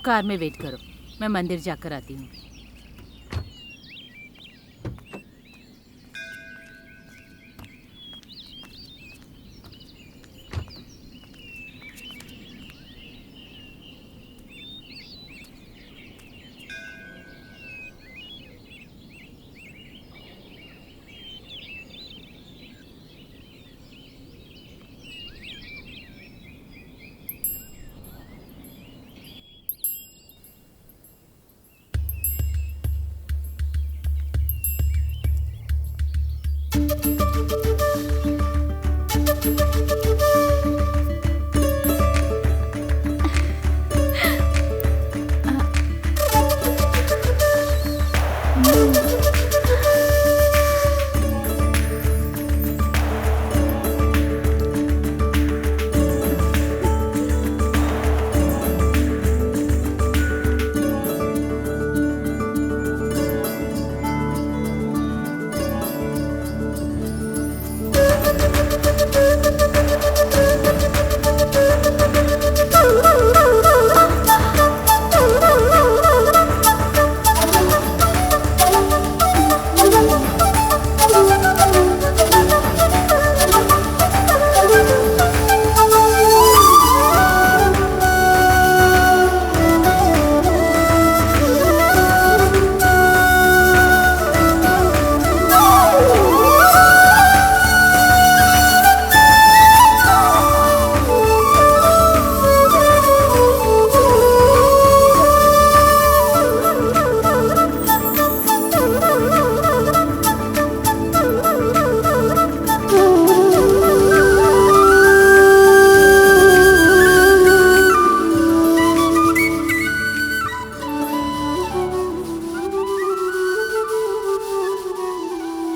Car में wait करो, मैं मंदिर जाकर आती हूँ।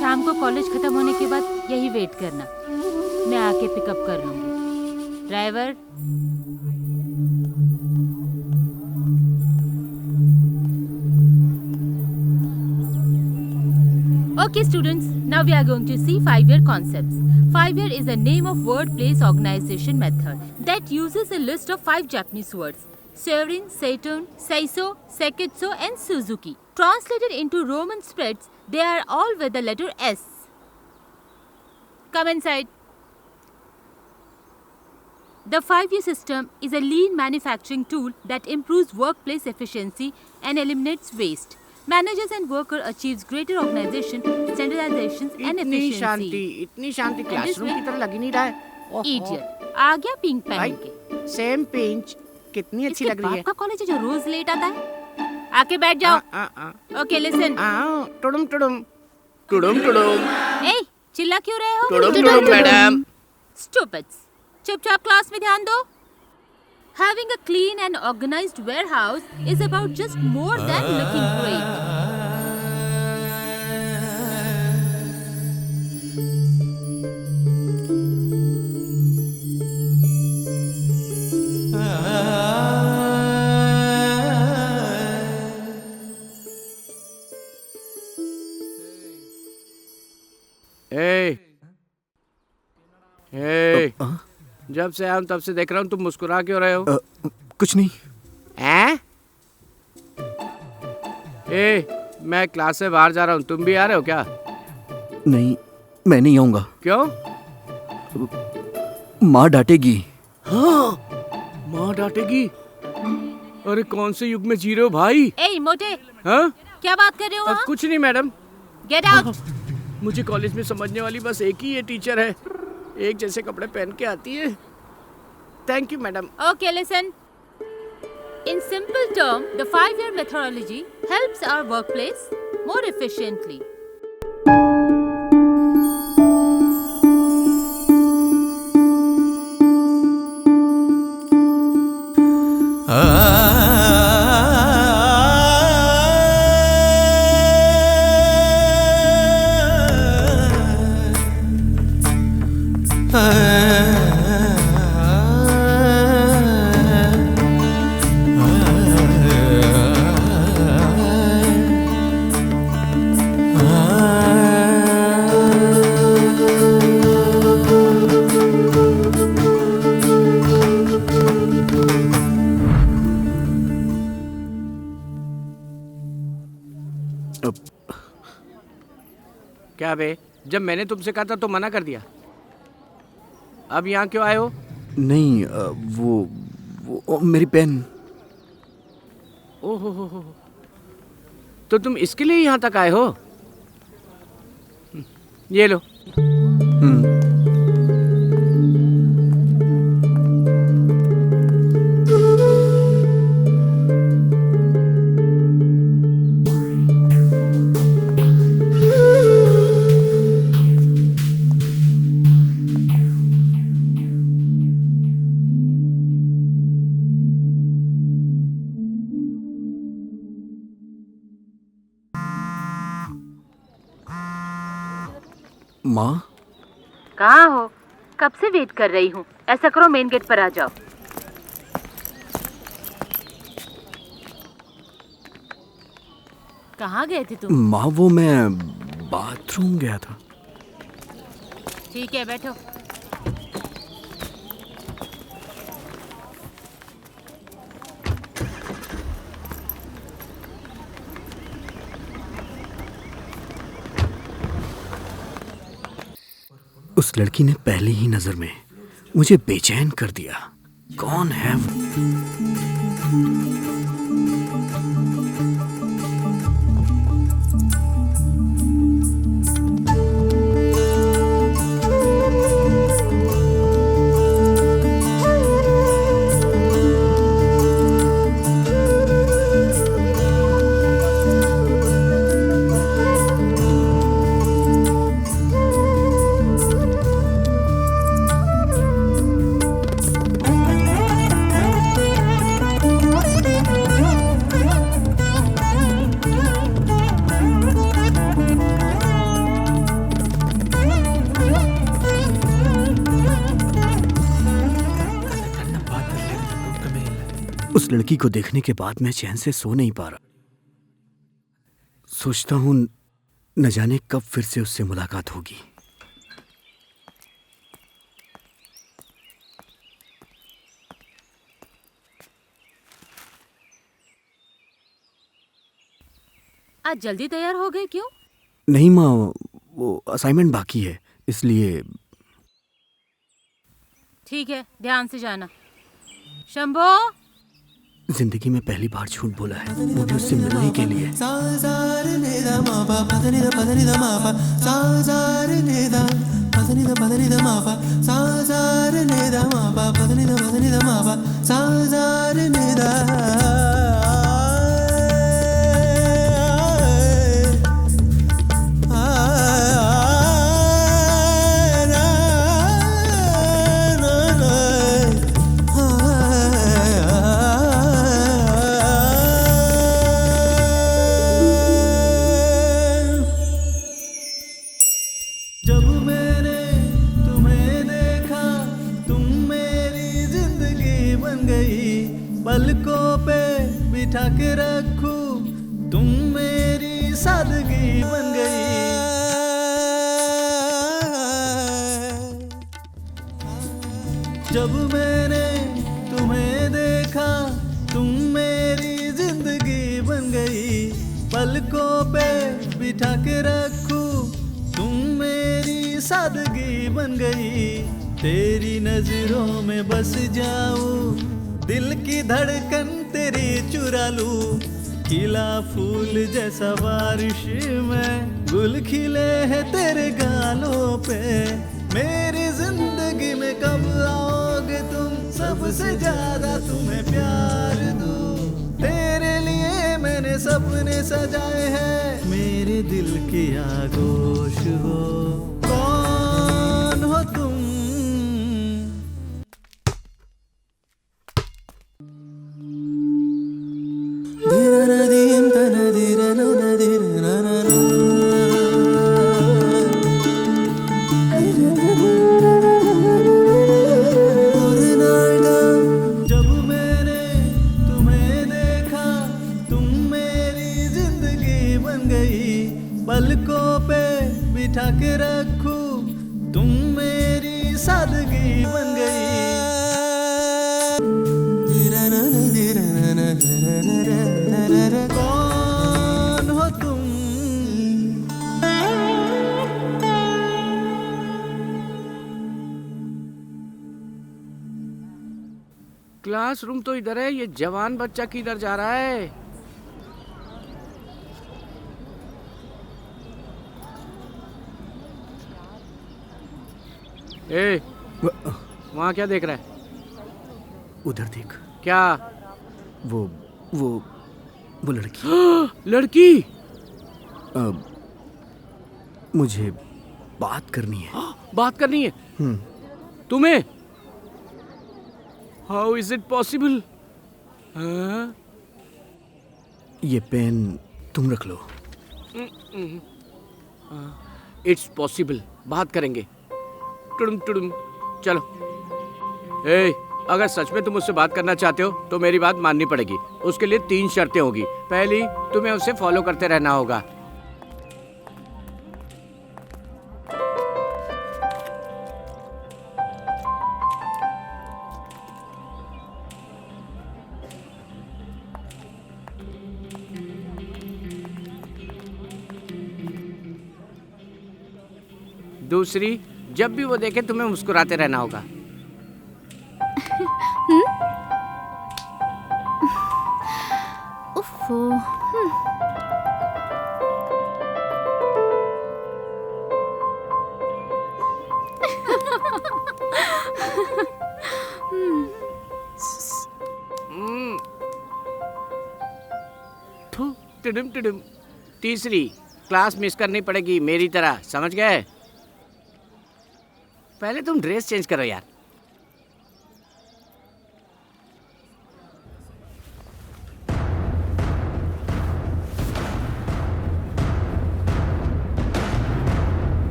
शाम को कॉलेज खत्म होने के बाद यही वेट करना, मैं आके पिकअप कर लूंगी। Driver, Okay students, now we are going to see 5-year concepts. 5-year is a name of word place organization method that uses a list of 5 Japanese words: Seirin, Saturn, Seiso, Seketsu and Suzuki. Translated into Roman spreads, they are all with the letter S. Come inside. The 5-year system is a lean manufacturing tool that improves workplace efficiency and eliminates waste. Managers and workers achieves greater organization, standardization and efficiency. इतनी शांति classroom की तरह लग ही नहीं रहा है। Idiot, आ गया pink पहन के। सेम पिंच, कितनी अच्छी लग रही है। आपका कॉलेज है जो रोज लेट आता है। आके बैठ जाओ। Okay listen. टुडुम टुडुम टुडुम टुडुम। ए, चिल्ला क्यों रहे हो? टुडुम टुडुम मैडम। Stupids, चुपचाप क्लास में ध्यान दो। Having a clean and organized warehouse is about just more than looking great. जब से आया तब से देख रहा हूँ, तुम मुस्कुरा क्यों रहे हो? कुछ नहीं। मैं क्लास से बाहर जा रहा हूँ, तुम भी आ रहे हो क्या? नहीं, मैं नहीं आऊंगा। क्यों? माँ डांटेगी। हाँ, माँ डांटेगी? अरे कौन से युग में जी रहे हो भाई? ए मोटे, हाँ? क्या बात कर रहे हो? कुछ नहीं मैडम। Get out. मुझे कॉलेज में समझने वाली बस एक ही ये टीचर है, एक जैसे कपड़े पहन के आती है। Thank you madam. Okay, listen. In simple term, the 5-year methodology helps our workplace more efficiently. अब क्या बे, जब मैंने तुमसे कहा था तो मना कर दिया। अब यहाँ क्यों आए हो? नहीं, वो मेरी पेन। ओहो हो, तो तुम इसके लिए यहाँ तक आए हो? ये लो। हम्म। माँ, कहाँ हो? कब से वेट कर रही हूँ। ऐसा करो, मेन गेट पर आ जाओ। कहाँ गए थे तुम? माँ वो मैं बाथरूम गया था। ठीक है, बैठो। उस लड़की ने पहली ही नजर में मुझे बेचैन कर दिया। कौन है वो? उस लड़की को देखने के बाद मैं चैन से सो नहीं पा रहा। सोचता हूं न जाने कब फिर से उससे मुलाकात होगी। आज जल्दी तैयार हो गए क्यों? नहीं माँ, वो असाइनमेंट बाकी है इसलिए। ठीक है, ध्यान से जाना। शंभो, जिंदगी में पहली बार झूठ बोला है, वो भी उससे मिलने के लिए। जब मैंने तुम्हें देखा तुम मेरी जिंदगी बन गई, पलकों पे बिठा के रखूं तुम मेरी सादगी बन गई। जब मैंने तुम्हें देखा तुम मेरी जिंदगी बन गई, पलकों पे बिठा के रखूं तुम मेरी सादगी बन गई। तेरी नजरों में बस जाऊं, दिल की धड़कन तेरी चुरा लूं। खिला फूल जैसा बारिश में, गुल खिले हैं तेरे गालों पे। मेरी जिंदगी में कब आओगे तुम, सबसे ज्यादा तुम्हें प्यार दूं। तेरे लिए मैंने सपने सजाए हैं, मेरे दिल की आगोश हो। कौन हो तुम? जब मैंने तुम्हें देखा तुम मेरी जिंदगी बन गई, पलकों पे बिठा के रखूं तुम मेरी सादगी बन गई। कौन हो तुम? क्लासरूम तो इधर है, ये जवान बच्चा किधर जा रहा है? ए, वहाँ क्या देख रहा है? उधर देख। क्या? वो लड़की। लड़की? मुझे बात करनी है। बात करनी है? तुम्हें? How is it possible? ये पेन तुम रख लो। इट्स पॉसिबल, बात करेंगे। टुडुम टुडुम, चलो। ए, अगर सच में तुम उससे बात करना चाहते हो तो मेरी बात माननी पड़ेगी। उसके लिए 3 शर्तें होगी। पहली, तुम्हें उसे फॉलो करते रहना होगा। दूसरी, जब भी वो देखे तुम्हें मुस्कुराते रहना होगा। उफ़्फ़ो, थू, टिडिम टिडिम। तीसरी, क्लास मिस करनी पड़ेगी मेरी तरह, समझ गए? पहले तुम ड्रेस चेंज करो यार।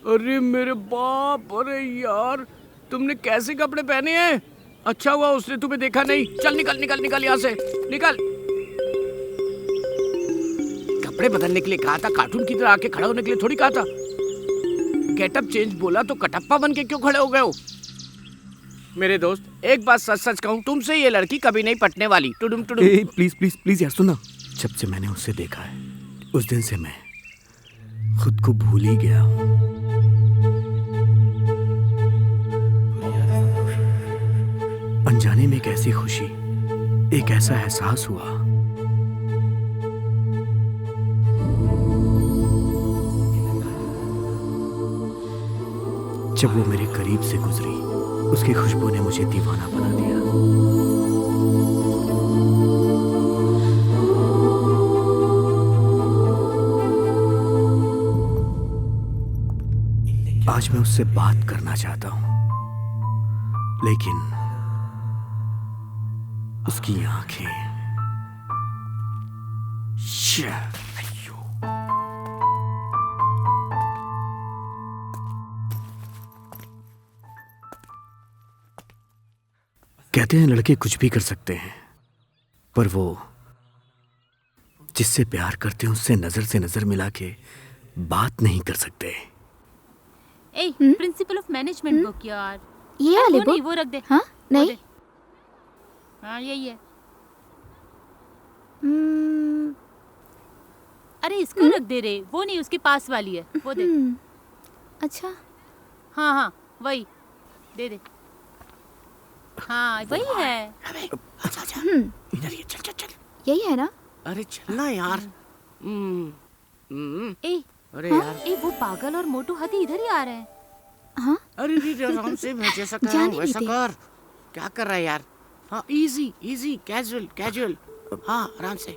अरे मेरे बाप, अरे यार, तुमने कैसे कपड़े पहने हैं? अच्छा हुआ उसने तुम्हें देखा नहीं। चल निकल निकल निकल यहाँ से, निकल। कपड़े बदलने के लिए कहा था, कार्टून की तरह आके खड़ा होने के लिए थोड़ी कहा था। गेटअप चेंज बोला तो कटप्पा बन के क्यों खड़े हो गए हो? मेरे दोस्त, एक बात सच सच कहूँ, तुमसे ये लड़की कभी नहीं पटने वाली। टुडुम टुडुम। प्लीज प्लीज प्लीज यार सुनना। जब से मैंने उसे देखा है, उस दिन से मैं खुद को भूल ही गया हूँ। अनजाने में एक ऐसी खुशी, एक ऐसा एहसास हुआ। जब वो मेरे करीब से गुजरी, उसकी खुशबू ने मुझे दीवाना बना दिया। आज मैं उससे बात करना चाहता हूं, लेकिन उसकी आंखें, कहते हैं लड़के कुछ भी कर सकते हैं, पर वो जिससे प्यार करते हैं उससे नजर से नजर मिला के बात नहीं कर सकते। ए, प्रिंसिपल ऑफ मैनेजमेंट बुक यार। ये वाले वो नहीं, बुक? वो रख दे। हाँ, वो नहीं। दे। हाँ, यही है। अरे इसको रख दे रे, वो नहीं, उसके पास वाली है, वो दे। अच्छा, हाँ हाँ, वही दे दे। हाँ, वही है। अच्छा अच्छा, इधर ये, चल चल चल। यही है ना? अरे चलना यार। ए, अरे हाँ? यार, ए, वो पागल और मोटू हाथी इधर ही आ रहे हैं। हाँ, अरे रे आराम से, मैं जैसा कर रहा जाने हूँ नहीं वैसा दे। कर। क्या कर रहा है यार? हाँ, इजी इजी, कैजुअल कैजुअल। हाँ, आराम से।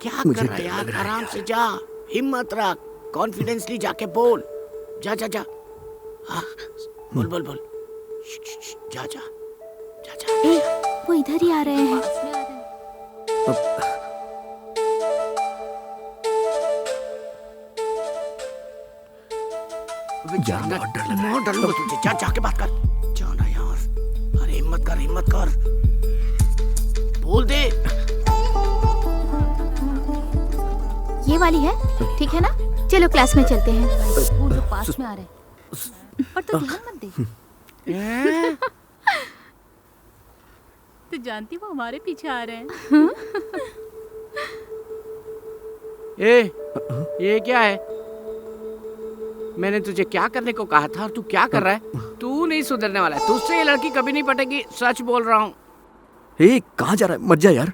क्या मुझे कर रहा है डर लग यार? रहा है आराम यार। से जा, हिम्मत रख, कॉन्फिडेंसली जाके बोल। जा जा जा। हाँ, बोल बोल बोल। जा जा जा जा। ए, वो इधर ही आ रहे हैं। पास में आ रहे हैं। अबे यार, बहुत डर लग रहा है। बहुत डर लग रहा है तुझे। जा जाके बात कर। जाना यार। हिम्मत कर, बोल दे। ये वाली है, ठीक है ना? चलो क्लास में चलते हैं। वो लोग पास में आ रहे हैं, पर तू ध्यान मत दे। तू जानती वो हमारे पीछे आ रहे हैं। ये क्या है? मैंने तुझे क्या करने को कहा था और तू क्या कर रहा है? तू नहीं सुधरने वाला है, तुझसे ये लड़की कभी नहीं पटेगी, सच बोल रहा हूँ। कहाँ जा रहा है? मत जा यार।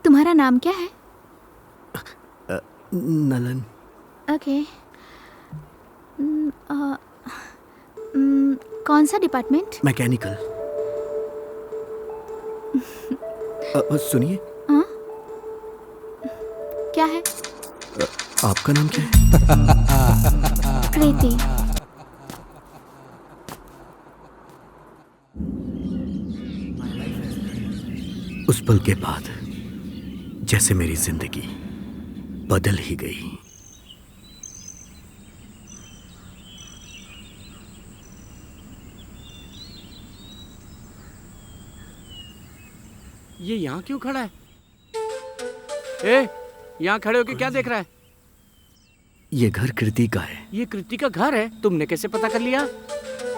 तुम्हारा नाम क्या है? नलन। ओके। कौन सा डिपार्टमेंट? मैकेनिकल। सुनिए। हाँ? क्या है? आपका नाम क्या है? कृति। उस पल के बाद जैसे मेरी जिंदगी बदल ही गई। ये यहाँ क्यों खड़ा है? यहाँ खड़े होके क्या देख रहा है? ये घर कृति का है। ये कृति का घर है? तुमने कैसे पता कर लिया?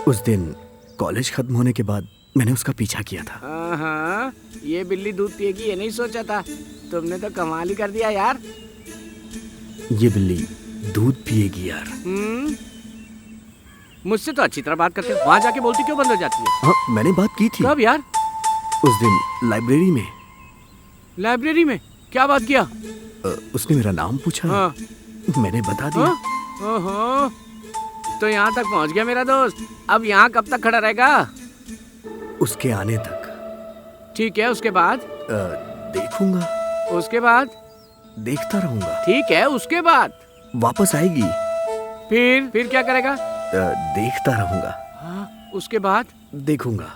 उस दिन कॉलेज खत्म होने के बाद मैंने उसका पीछा किया था। हाँ, ये बिल्ली दूध पिएगी ये नहीं सोचा था। तुमने तो कमाल ही कर दिया यार। ये बिल्ली दूध पिएगी यार। मुझसे तो अच्छी तरह बात करते हो, वहाँ जाके बोलती क्यों बंद हो जाती है? हाँ, मैंने बात की थी। कब यार? उस दिन लाइब्रेरी में। लाइब्रेरी में क्या बात किया? उसने मेरा नाम पूछा। हाँ। मैंने बता दिया। ओहो, तो यहाँ तक पहुँच गया मेरा दोस्त। अब यहाँ कब तक खड़ा रहेगा? उसके आने तक। ठीक है, उसके बाद? देखूंगा। उसके बाद? देखता रहूंगा। ठीक है, उसके बाद? वापस आएगी। फिर क्या करेगा? देखता रहूंगा। हाँ, उसके बाद? देखूंगा।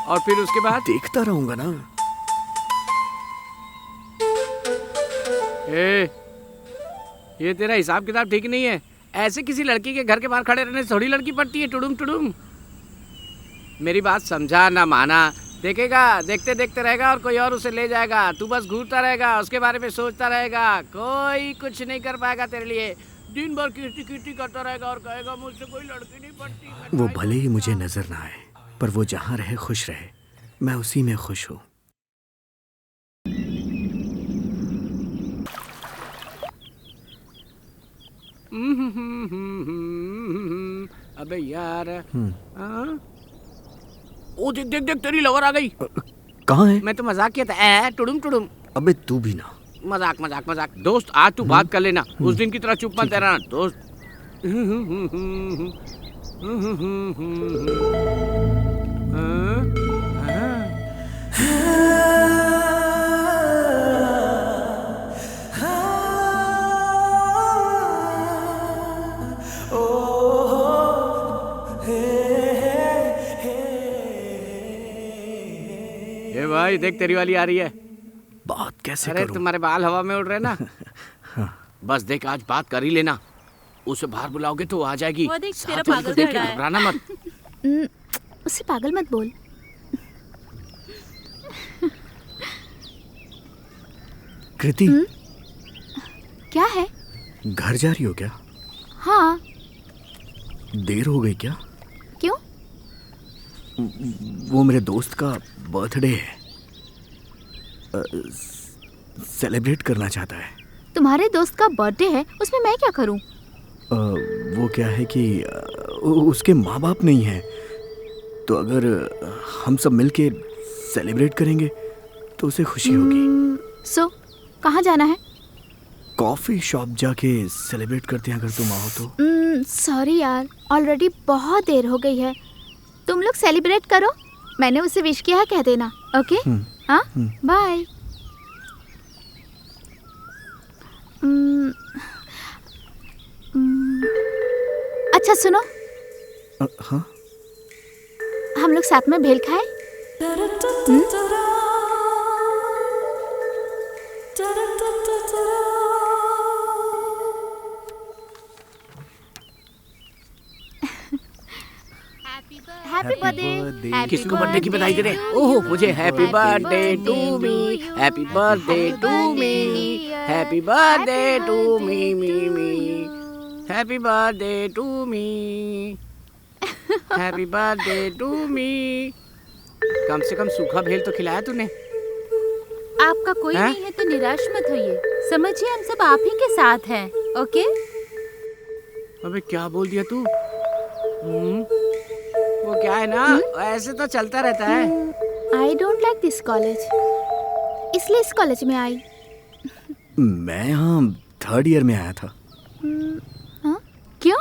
और फिर उसके बाद? देखता रहूंगा ना। ये तेरा हिसाब किताब ठीक नहीं है। ऐसे किसी लड़की के घर के बाहर खड़े रहने से थोड़ी लड़की पड़ती है। टुडुम टुडुम। मेरी बात समझा ना माना, देखेगा, देखते देखते रहेगा और कोई और उसे ले जाएगा। तू बस घूरता रहेगा, उसके बारे में सोचता रहेगा। कोई कुछ नहीं कर पाएगा तेरे लिए। दिन भर कीर्ति कीर्ति करता रहेगा और कहेगा मुझसे कोई लड़की नहीं पड़ती। वो भले ही मुझे नजर ना आए, पर वो जहाँ रहे खुश रहे। मैं उसी में खुश हूँ। अबे यार। ओ देख देख देख, तेरी लवर आ गई। कहाँ है? मैं तो मजाक किया था। टुडुम टुडुम। अबे तू भी ना। मजाक मजाक मजाक। दोस्त आज तू बात कर लेना, उस दिन की तरह चुप मत रहना दोस्त। ये भाई देख, तेरी वाली आ रही है। बात कैसे अरे करूं? तुम्हारे बाल हवा में उड़ रहे ना। बस देख, आज बात कर ही लेना। उसे बाहर बुलाओगे तो वो आ जाएगी। वो देख, तेरा साथ में पागल उनको देख के कर रहा है। घबराना मत। उससे पागल मत बोल। कृति, क्या है? घर जा रही हो क्या? हाँ। देर हो गई क्या? क्यों? वो मेरे दोस्त का बर्थडे है, सेलिब्रेट करना चाहता है। तुम्हारे दोस्त का बर्थडे है, उसमें मैं क्या करूं? वो क्या है कि उसके माँ बाप नहीं हैं, तो अगर हम सब मिलके सेलिब्रेट करेंगे तो उसे खुशी होगी। सो कहाँ जाना है? कॉफी शॉप जाके सेलिब्रेट करते हैं अगर तुम आओ तो। सॉरी यार, ऑलरेडी बहुत देर हो गई है। तुम लोग सेलिब्रेट करो, मैंने उसे विश किया है कह देना। ओके? हाँ, बाय। अच्छा सुनो, हाँ हम लोग साथ में भेल खाए? Happy birthday. किसको बर्थडे की बधाई दे रहे? ओह, मुझे happy birthday to me, happy birthday to me, happy birthday to me, happy birthday to me, happy birthday to me. कम से कम सूखा भेल तो खिलाया तूने। आपका कोई नहीं है तो निराश मत होइए, समझिए हम सब आप ही के साथ हैं। ओके? अबे क्या बोल दिया तू? वो क्या है ना, ऐसे तो चलता रहता है। I don't like this college, इसलिए इस कॉलेज में आई। मैं यहाँ 3rd ईयर में आया था। क्यों?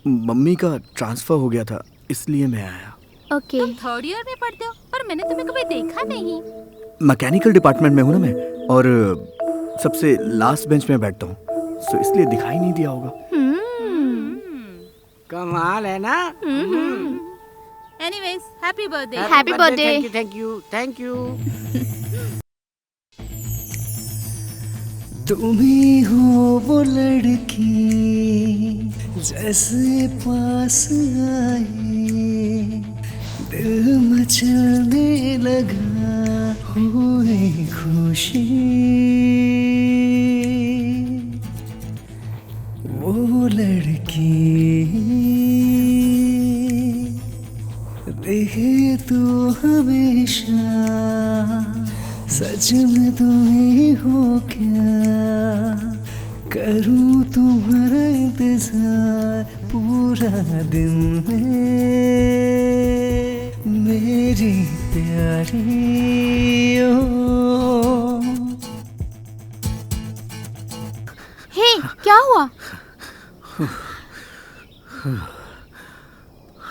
मम्मी का ट्रांसफर हो गया था इसलिए मैं आया। ओके। तुम 3rd ईयर में पढ़ते हो, पर मैंने तुम्हें कभी देखा नहीं। मैकेनिकल डिपार्टमेंट में हूँ ना मैं, और सबसे लास्ट बेंच में बैठता हूँ, सो इसलिए दिखाई नहीं दिया होगा। कमाल है ना। Anyways, happy birthday. Happy birthday. Thank you, thank you, thank you. तुम ही हो वो लड़की जैसे पास आए दिल मचलने लगा हुई खुशी। वो लड़की देखे तू हमेशा, सच में तुम ही हो क्या? करूं तुम्हारा इंतजार पूरा दिन में मेरी प्यारी ओ। हे, क्या हुआ?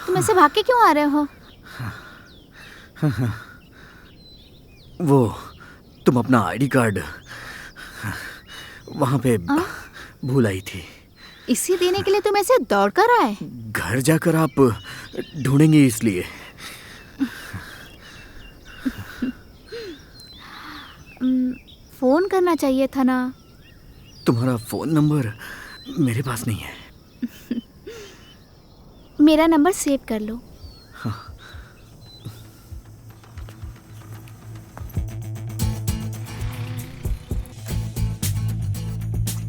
तुम ऐसे भाग के क्यों आ रहे हो? वो तुम अपना आईडी कार्ड वहाँ पे भूल आई थी। इसी देने के लिए तुम ऐसे दौड़ कर आए? घर जाकर आप ढूंढेंगे इसलिए। फोन करना चाहिए था ना। तुम्हारा फोन नंबर मेरे पास नहीं है। मेरा नंबर सेव कर लो।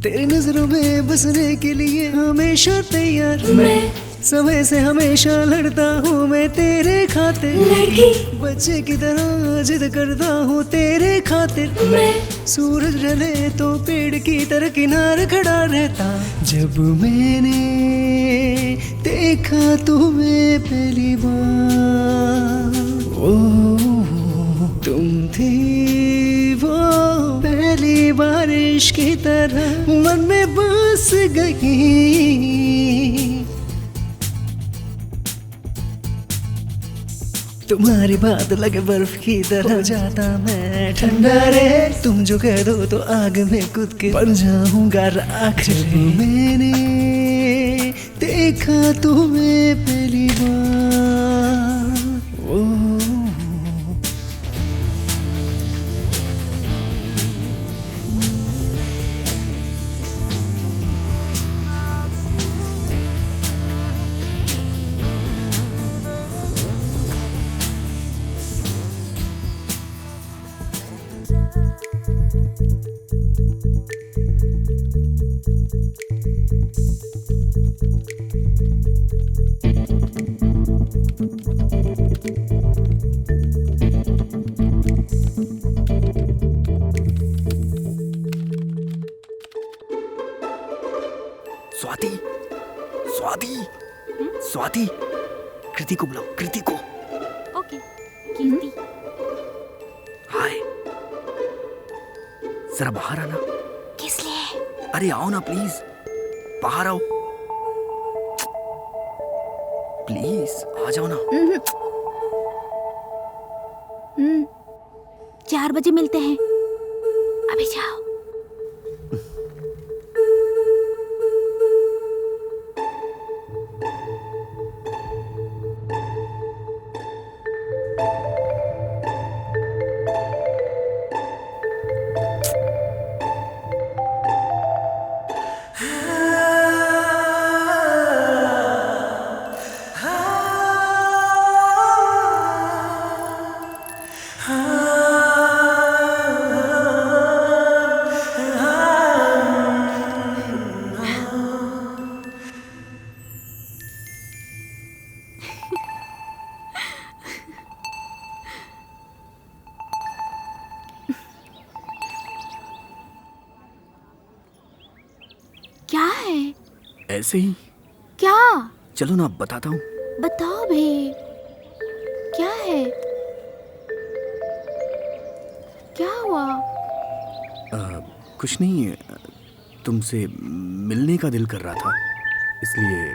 तेरी नजरों में बसने के लिए हमेशा तैयार मैं, समय से हमेशा लड़ता हूँ मैं तेरे खातिर। बच्चे की तरह जिद करता हूँ तेरे खातिर मैं। सूरज ढले तो पेड़ की तरह किनारे खड़ा रहता। जब मैंने देखा तुम्हें पहली बार, ओ तुम थी वो पहली बारिश की तरह मन में बस गई। तुम्हारी बात लगे बर्फ की तरह हो जाता मैं ठंडा रे। तुम जो कह दो तो आग में कूद के बन जाऊंगा राख रे। मैंने देखा तुम्हें पहली बार, ओ स्वाति, स्वाति, स्वाति, कृति को बुलाओ, कृति को। ओके कीर्ति। हाय, जरा बाहर आना। किस लिए? अरे आओ ना प्लीज, बाहर आओ प्लीज, आ जाओ ना। 4 बजे मिलते हैं, अभी जाओ। क्या है? ऐसे ही। क्या? चलो ना, बताता हूँ। बताओ भी, क्या है? क्या हुआ? कुछ नहीं, तुमसे मिलने का दिल कर रहा था, इसलिए।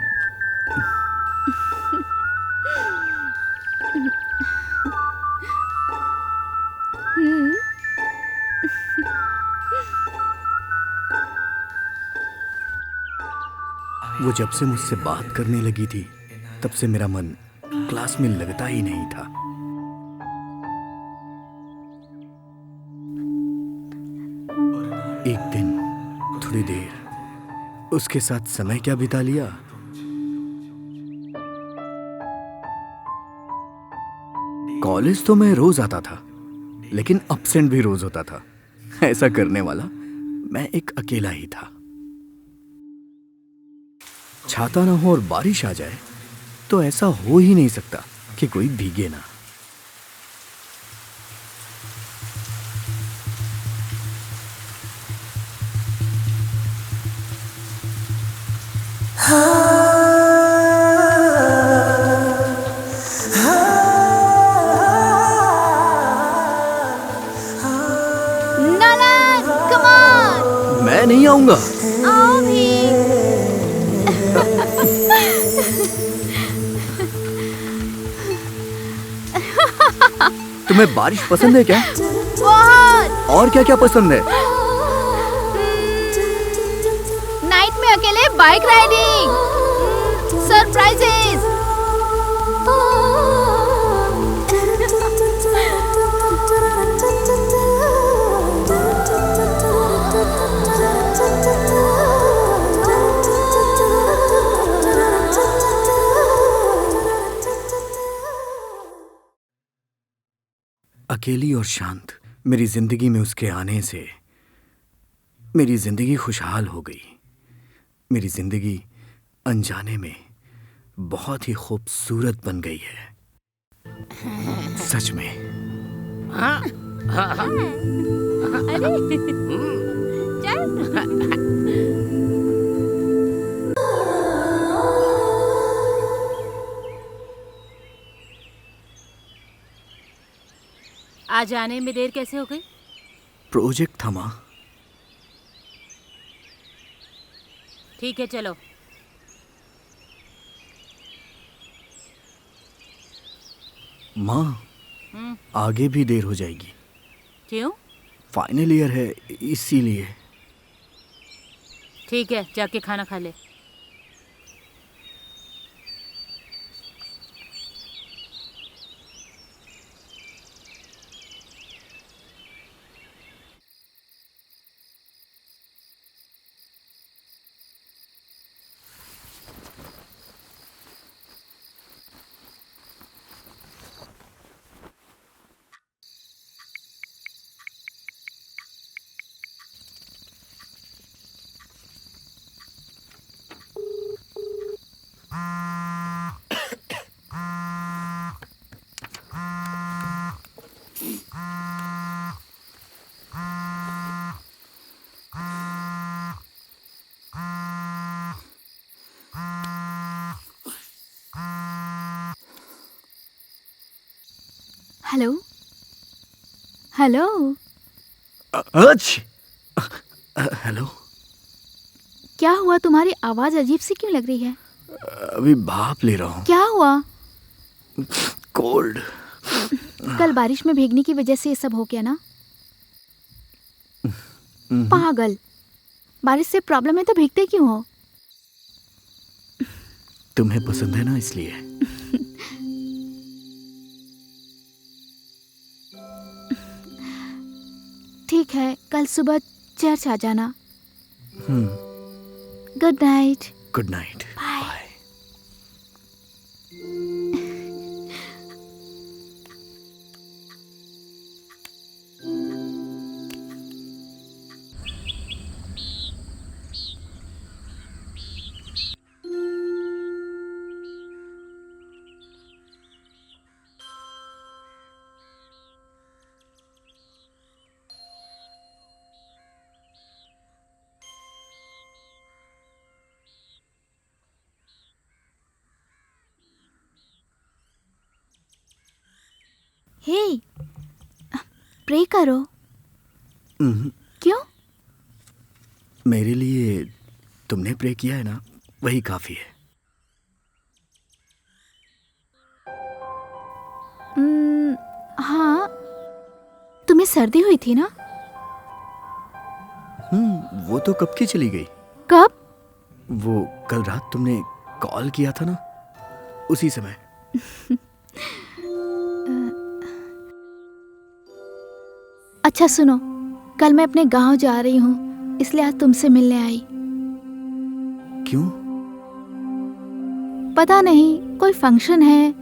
वो जब से मुझसे बात करने लगी थी, तब से मेरा मन क्लास में लगता ही नहीं था। एक दिन थोड़ी देर उसके साथ समय क्या बिता लिया। कॉलेज तो मैं रोज आता था, लेकिन अब्सेंट भी रोज होता था। ऐसा करने वाला मैं एक अकेला ही था। छाता ना हो और बारिश आ जाए तो ऐसा हो ही नहीं सकता कि कोई भीगे ना। नलन, come on! मैं नहीं आऊंगा। आओ भी। तुम्हें बारिश पसंद है क्या? बहुत। और क्या क्या पसंद है? नाइट में अकेले बाइक राइडिंग, सरप्राइजेस। अकेली और शांत मेरी जिंदगी में उसके आने से मेरी जिंदगी खुशहाल हो गई। मेरी जिंदगी अनजाने में बहुत ही खूबसूरत बन गई है। सच में। आज आने में देर कैसे हो गई? प्रोजेक्ट था माँ। ठीक है चलो। माँ, आगे भी देर हो जाएगी। क्यों? फाइनल ईयर है, इसीलिए। ठीक है, जाके खाना खा ले। Hello hello. हेलो। क्या हुआ, तुम्हारी आवाज अजीब सी क्यों लग रही है? अभी भाप ले रहा हूँ। क्या हुआ? कोल्ड। कल बारिश में भीगने की वजह से ये सब हो गया ना? पागल, बारिश से प्रॉब्लम है तो भीगते क्यों हो? तुम्हें पसंद है ना, इसलिए। ठीक है, कल सुबह चर्च आ जाना। Good night. Good night. Bye. Hey, pray करो। क्यों? मेरे लिए तुमने प्रे किया है ना, वही काफी है। हाँ, तुम्हें सर्दी हुई थी ना? वो तो कब की चली गई। कब? वो कल रात तुमने कॉल किया था ना, उसी समय। अच्छा सुनो, कल मैं अपने गांव जा रही हूँ, इसलिए आज तुमसे मिलने आई। क्यों? पता नहीं, कोई फंक्शन है।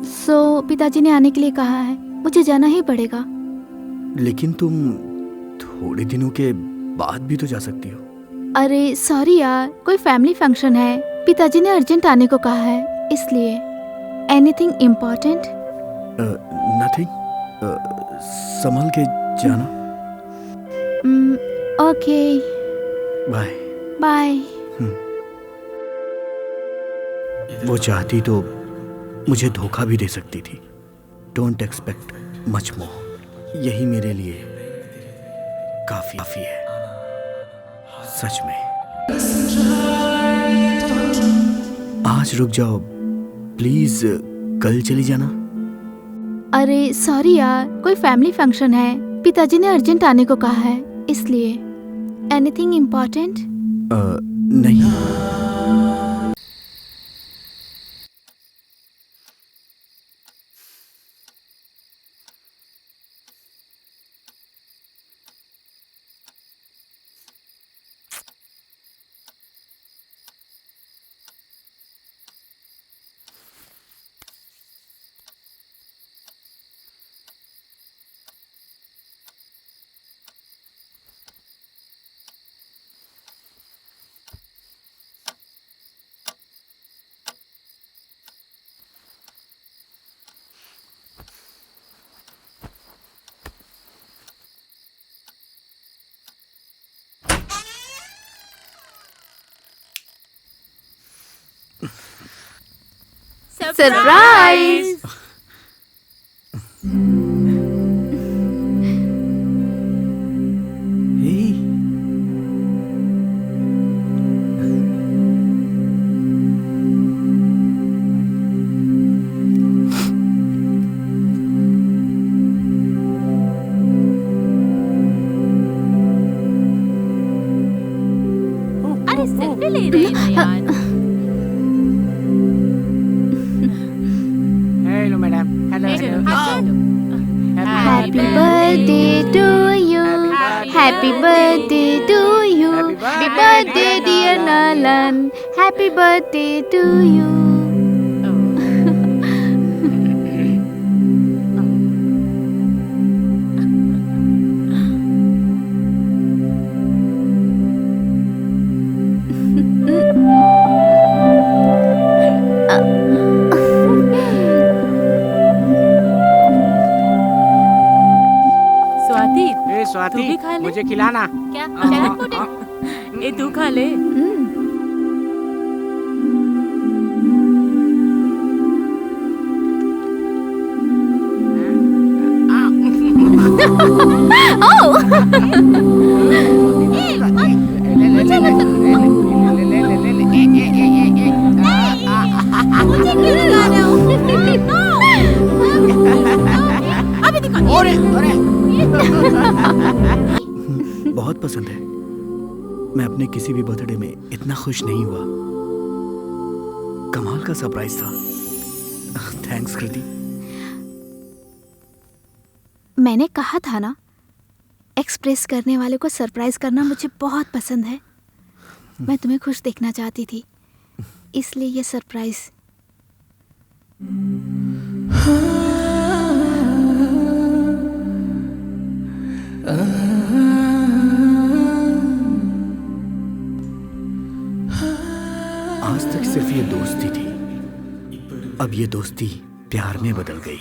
सो पिताजी ने आने के लिए कहा है, मुझे जाना ही पड़ेगा। लेकिन तुम थोड़े दिनों के बाद भी तो जा सकती हो। अरे सॉरी यार, कोई फैमिली फंक्शन है, पिताजी ने अर्जेंट आने को कहा है, इसलिए। Anything important? नथिंग। संभाल के जाना। Okay, bye. बाय। वो चाहती तो मुझे धोखा भी दे सकती थी। Don't expect much more. यही मेरे लिए काफी है, सच में। आज रुक जाओ प्लीज, कल चली जाना। अरे सॉरी यार, कोई फैमिली फंक्शन है, पिताजी ने अर्जेंट आने को कहा है, इसलिए। Anything important? नहीं। सरप्राइज! अरे सेल्फी ले रहे हैं यार। Hello madam. Hello Happy birthday to you. Happy birthday to you. Happy birthday dear Nalan. Happy birthday to you. Swati, ए तू स्वाति, भी खा ले। मुझे खिलाना। क्या शहद पुडिंग? ए तू खा ले। बहुत पसंद है। मैं अपने किसी भी बर्थडे में इतना खुश नहीं हुआ। कमाल का सरप्राइज था। थैंक्स कृति। मैंने कहा था ना, एक्सप्रेस करने वाले को सरप्राइज करना मुझे बहुत पसंद है। मैं तुम्हें खुश देखना चाहती थी, इसलिए ये सरप्राइज। आज तक सिर्फ ये दोस्ती थी, अब ये दोस्ती प्यार में बदल गई।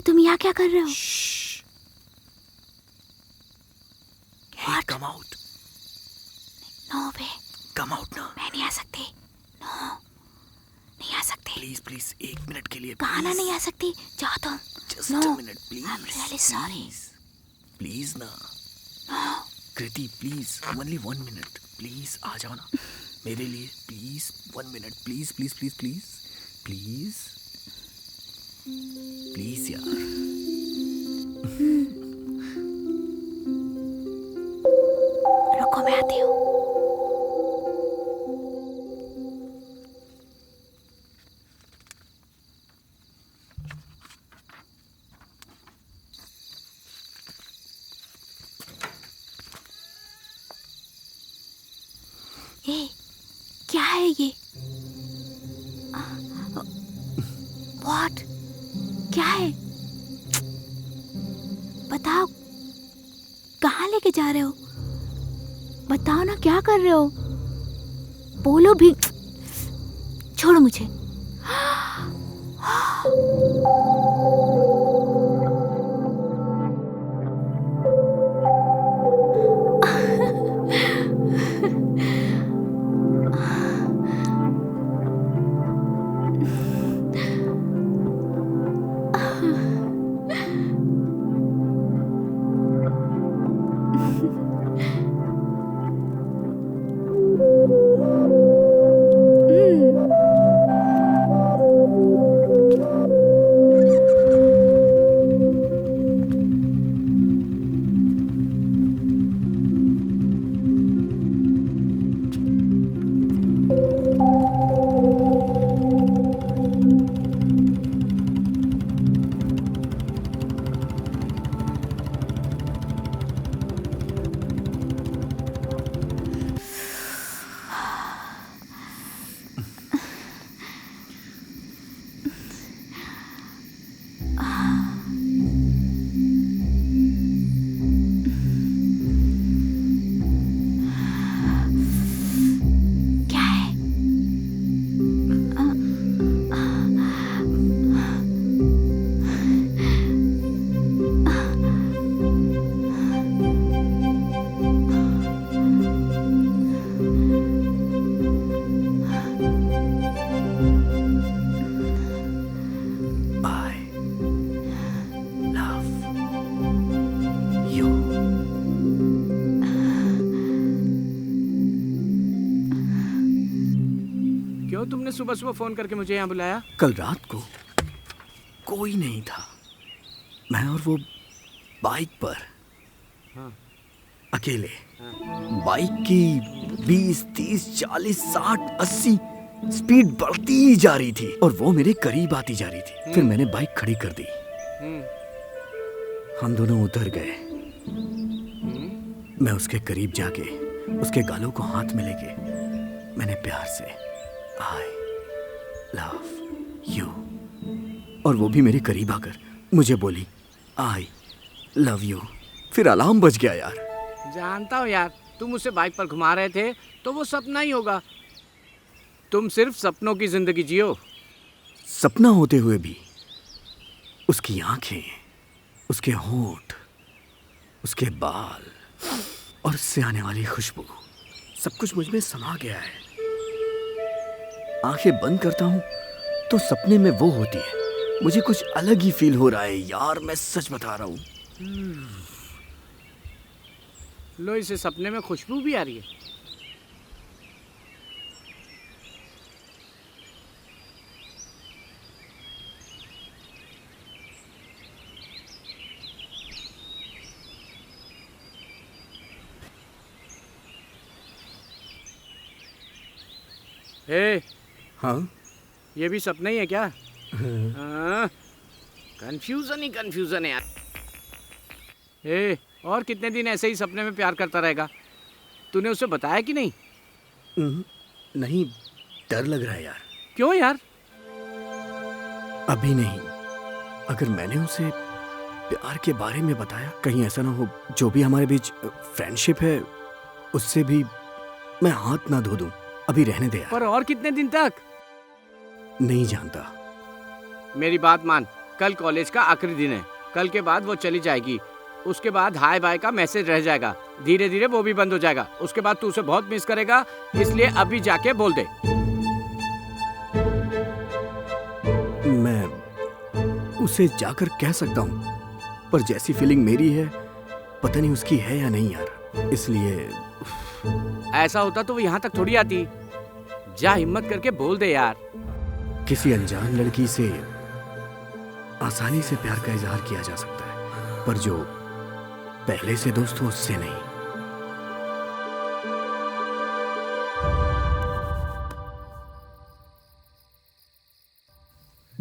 तुम यहाँ क्या कर रहे हो? Hey, come out. No way. Come out now. मैं नहीं आ सकती। No, नहीं आ सकती। Please, please, 1 मिनट के लिए। कहाँ ना नहीं आ सकती? जाओ तुम। Just No. a minute, please. I'm really sorry. Please ना। No. Kriti, please, only 1 minute. Please, आ जाओ ना। मेरे लिए, please, 1 minute. Please, please, please, please. Please. Please यार। रुको, मैं आती हूँ। ये क्या है ये? What? क्या है? बताओ, कहाँ लेके जा रहे हो? बताओ ना, क्या कर रहे हो? बोलो भी। छोड़ो मुझे। तुमने सुबह सुबह फोन करके मुझे यहाँ बुलाया? कल रात को कोई नहीं था, मैं और वो बाइक पर। हाँ। अकेले बाइक की 20, 30, 40, 60, 80 स्पीड बढ़ती ही जा रही थी और वो मेरे करीब आती जा रही थी। फिर मैंने बाइक खड़ी कर दी। हम दोनों उतर गए। मैं उसके करीब जाके उसके गालों को हाथ में लेके मैंने प्यार से आई लव यू, और वो भी मेरे करीब आकर मुझे बोली आई लव यू। फिर अलार्म बज गया यार। जानता हूँ यार, तुम मुझसे बाइक पर घुमा रहे थे तो वो सपना ही होगा। तुम सिर्फ सपनों की जिंदगी जियो। सपना होते हुए भी उसकी आंखें, उसके होंठ, उसके बाल और उससे आने वाली खुशबू, सब कुछ मुझ में समा गया है। आंखें बंद करता हूं तो सपने में वो होती है। मुझे कुछ अलग ही फील हो रहा है यार, मैं सच बता रहा हूं। लो, इसे सपने में खुशबू भी आ रही है। हे, हाँ, ये भी सपना ही है क्या? हाँ, कंफ्यूजन ही कंफ्यूजन है यार। हे, और कितने दिन ऐसे ही सपने में प्यार करता रहेगा? तूने उसे बताया कि नहीं? नहीं, डर लग रहा है यार। क्यों यार? अभी नहीं। अगर मैंने उसे प्यार के बारे में बताया, कहीं ऐसा ना हो जो भी हमारे बीच फ्रेंडशिप है उससे भी मैं हाथ ना धो दूं। अभी रहने दे यार। पर और कितने दिन तक? नहीं जानता। मेरी बात मान, कल कॉलेज का आखिरी दिन है। कल के बाद वो चली जाएगी। उसके बाद हाय बाय का मैसेज रह जाएगा। धीरे धीरे वो भी बंद हो जाएगा। उसके बाद तू उसे बहुत मिस करेगा, इसलिए अभी जाके बोल दे। मैं उसे जाकर कह सकता हूँ, पर जैसी फीलिंग मेरी है पता नहीं उसकी है या नहीं यार। इसलिए ऐसा होता तो वो यहाँ तक थोड़ी आती। जा, हिम्मत करके बोल दे यार। किसी अनजान लड़की से आसानी से प्यार का इजहार किया जा सकता है, पर जो पहले से दोस्त हो उससे नहीं।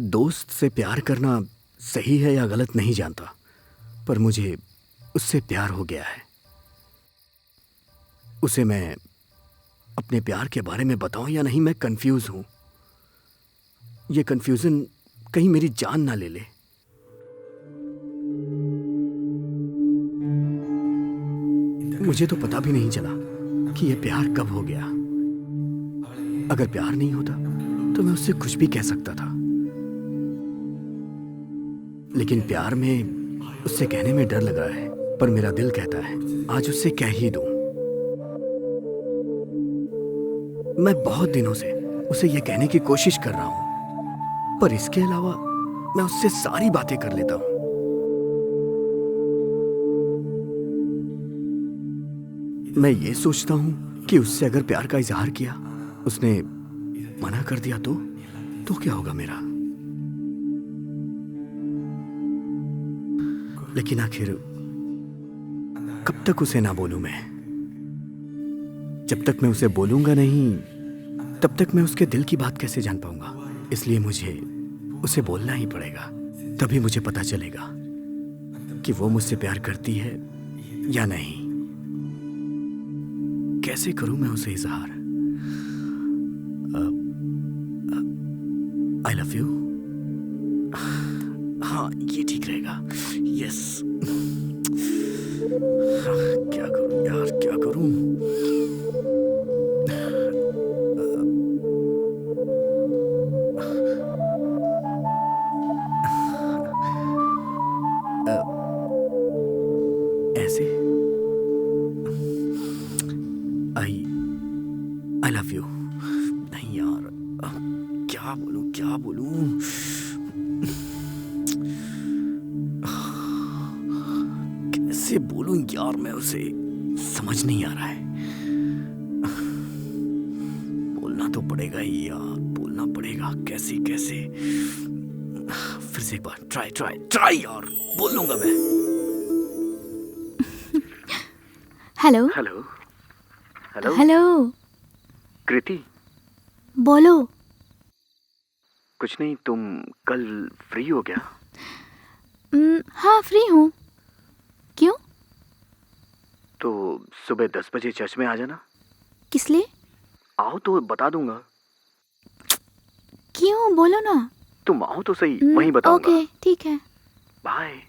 दोस्त से प्यार करना सही है या गलत नहीं जानता, पर मुझे उससे प्यार हो गया है। उसे मैं अपने प्यार के बारे में बताऊं या नहीं, मैं कंफ्यूज हूं। ये कंफ्यूजन कहीं मेरी जान ना ले ले। मुझे तो पता भी नहीं चला कि ये प्यार कब हो गया। अगर प्यार नहीं होता तो मैं उससे कुछ भी कह सकता था, लेकिन प्यार में उससे कहने में डर लग रहा है। पर मेरा दिल कहता है आज उससे कह ही दूं। मैं बहुत दिनों से उसे ये कहने की कोशिश कर रहा हूं, पर इसके अलावा मैं उससे सारी बातें कर लेता हूं। मैं ये सोचता हूं कि उससे अगर प्यार का इजहार किया, उसने मना कर दिया तो क्या होगा मेरा। लेकिन आखिर कब तक उसे ना बोलूं मैं? जब तक मैं उसे बोलूंगा नहीं, तब तक मैं उसके दिल की बात कैसे जान पाऊंगा? इसलिए मुझे उसे बोलना ही पड़ेगा। तभी मुझे पता चलेगा कि वो मुझसे प्यार करती है या नहीं। कैसे करूं मैं उसे इजहार? आई लव यू। हाँ, ये ठीक रहेगा। यस। क्या करूं यार, क्या करूं? ऐसे आई लव यू। नहीं यार, क्या बोलूं? कैसे बोलूं यार मैं उसे? समझ नहीं आ रहा है। बोलना तो पड़ेगा ही यार, बोलना पड़ेगा। कैसे? फिर से एक बार ट्राई यार, बोल लूंगा मैं। हेलो हेलो हेलो हेलो कृति, बोलो। कुछ नहीं, तुम कल फ्री हो क्या? हाँ फ्री हूँ। क्यों? तो सुबह 10 बजे चर्च में आ जाना। किस लिए? आओ तो बता दूंगा। क्यों, बोलो ना। तुम आओ तो सही, वहीं बताऊंगा। ओके ठीक है। बाय।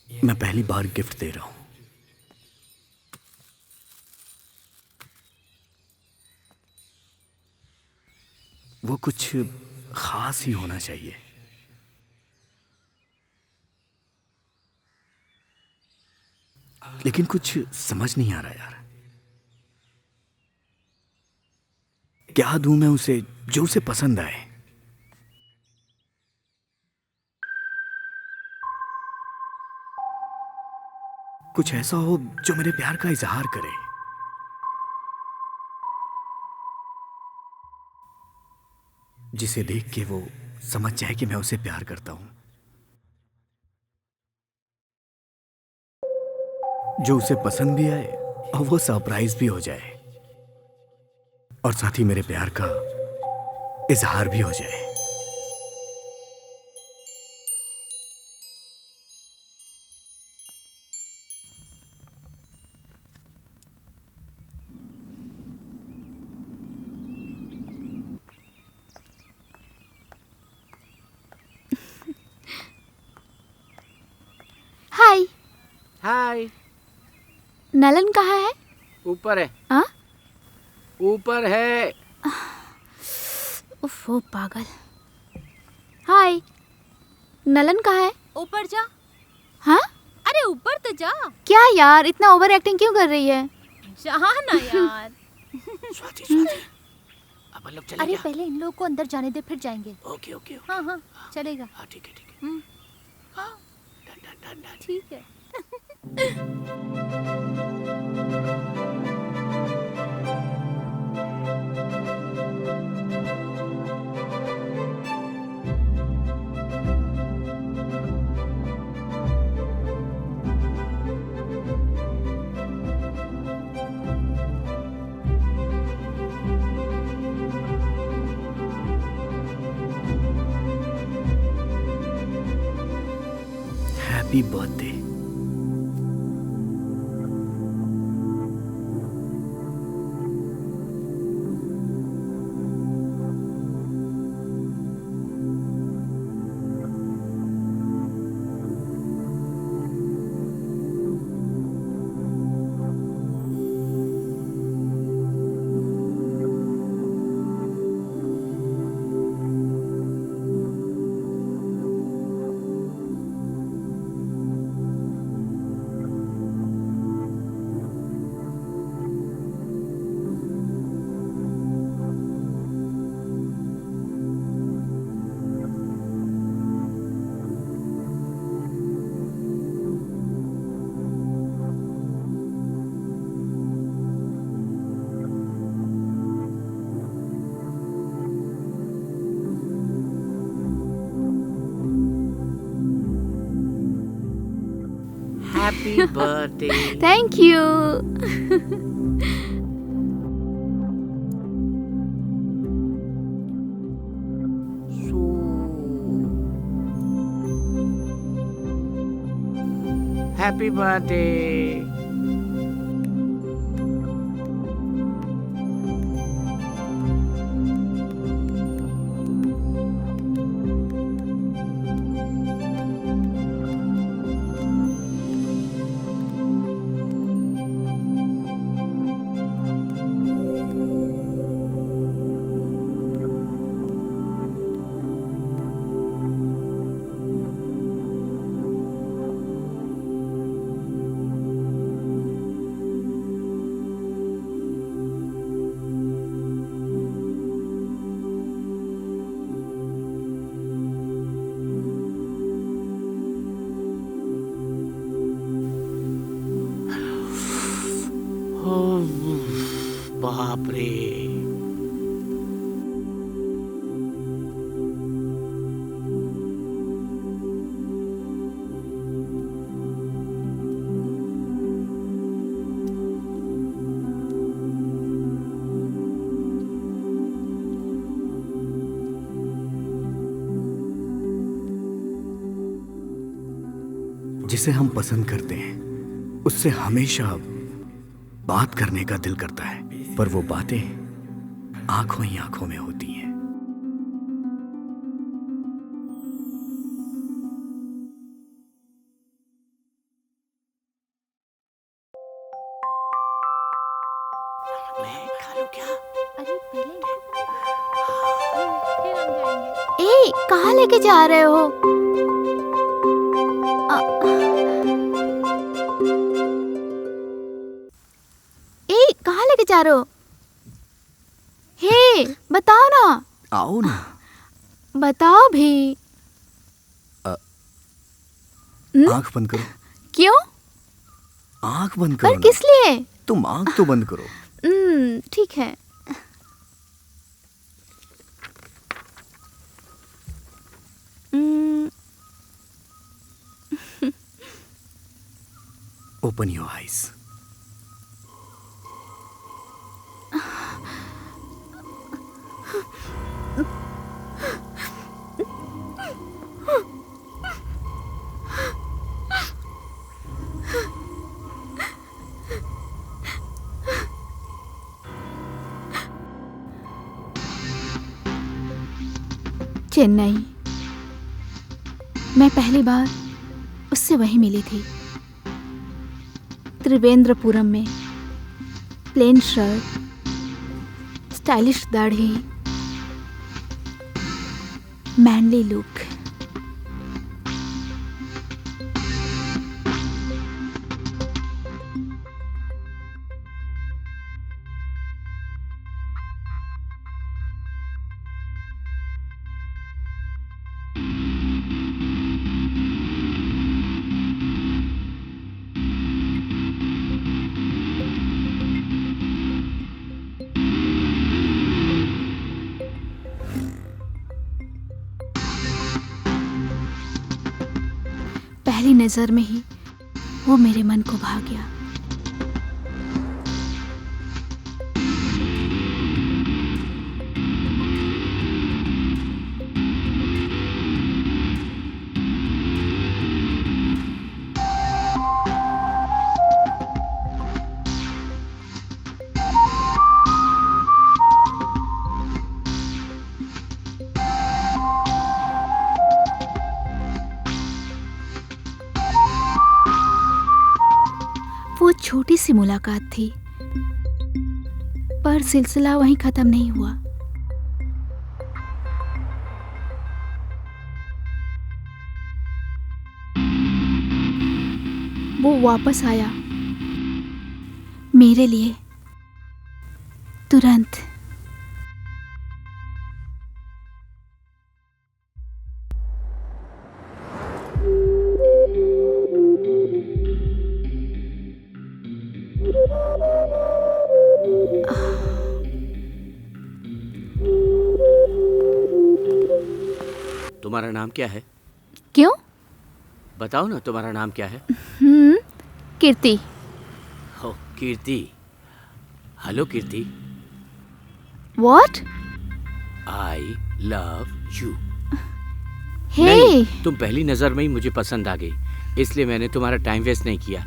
मैं पहली बार गिफ्ट दे रहा हूं। वो कुछ खास ही होना चाहिए। लेकिन कुछ समझ नहीं आ रहा यार। क्या दूं मैं उसे जो उसे पसंद आए। कुछ ऐसा हो जो मेरे प्यार का इजहार करे। जिसे देख के वो समझ जाए कि मैं उसे प्यार करता हूं। जो उसे पसंद भी आए और वो सरप्राइज भी हो जाए। और साथ ही मेरे प्यार का इजहार भी हो जाए। हाय। हाय। नलन कहाँ है? ऊपर है। हाँ? ऊपर है। उफ, वो पागल। हाय। नलन कहाँ है? ऊपर जा। हाँ? अरे ऊपर तो जा। क्या यार, इतना ओवर एक्टिंग क्यों कर रही है? जा ना यार। स्वाति स्वाति, अपन लोग चले अरे क्या? पहले इन लोग को अंदर जाने दे, फिर जाएंगे। Okay okay okay. हाँ हाँ चलेगा। हाँ ठीक है ठीक है। हाँ डन डन डन डन। ठीक है। Happy birthday. Happy birthday. Thank you. Happy birthday. बाप रे। जिसे हम पसंद करते हैं उससे हमेशा बात करने का दिल करता है, पर वो बातें आंखों ही आंखों में होती हैं। मैं खा लूं क्या? अरे पहले फिर हम जाएंगे। ए, कहाँ लेके जा रहे हो? ए, कहाँ लेके जा रहे हो? हे, बताओ ना। आओ ना। बताओ भी। आंख बंद करो। क्यों? आंख बंद करो पर ना। किस लिए? तुम आंख तो बंद करो। ठीक है। Open your eyes. चेन्नई। मैं पहली बार उससे वहीं मिली थी, त्रिवेंद्रपुरम में। प्लेन शर्ट, स्टाइलिश दाढ़ी, मैनली लुक। पहली नजर में ही वो मेरे मन को भा गया। वो छोटी सी मुलाकात थी, पर सिलसिला वहीं खत्म नहीं हुआ। वो वापस आया मेरे लिए तुरंत। तुम्हारा नाम क्या है? क्यों? बताओ ना, तुम्हारा नाम क्या है? कीर्ति। हो, Kirti. Hello Kirti. What? I love you. Hey. नहीं, तुम पहली नजर में ही मुझे पसंद आ गई। इसलिए मैंने तुम्हारा टाइम वेस्ट नहीं किया।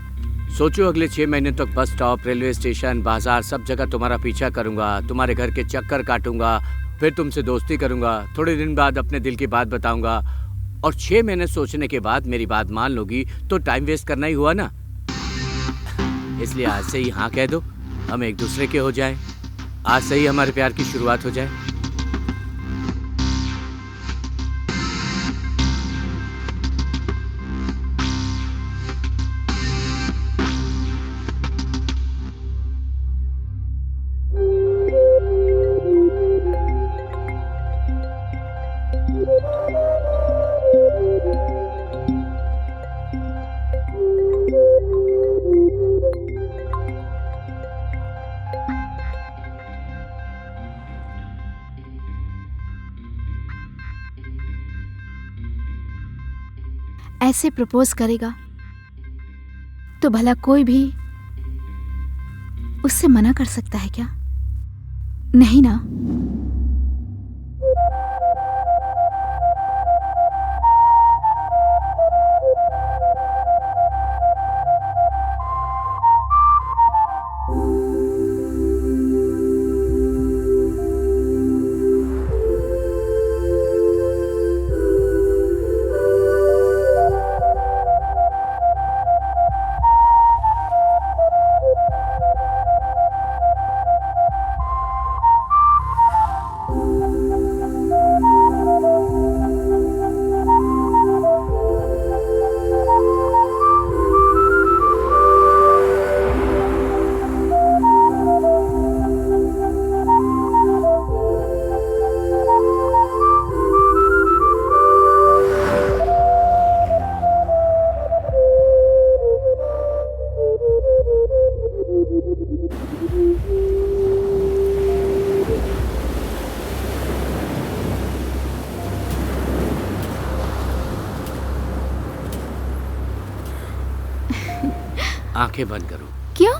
सोचो अगले 6 महीने तक बस स्टॉप, रेलवे स्टेशन, बाजार, सब जगह तुम्हारा पीछा करूंगा, तुम्हारे घर के चक्कर काटूंगा, फिर तुमसे दोस्ती करूंगा, थोड़े दिन बाद अपने दिल की बात बताऊंगा, और 6 महीने सोचने के बाद मेरी बात मान लोगी तो टाइम वेस्ट करना ही हुआ ना। इसलिए आज से ही हाँ कह दो, हम एक दूसरे के हो जाएं। आज से ही हमारे प्यार की शुरुआत हो जाए। ऐसे प्रपोज करेगा तो भला कोई भी उससे मना कर सकता है क्या? नहीं ना। आंखें बंद करो। क्यों?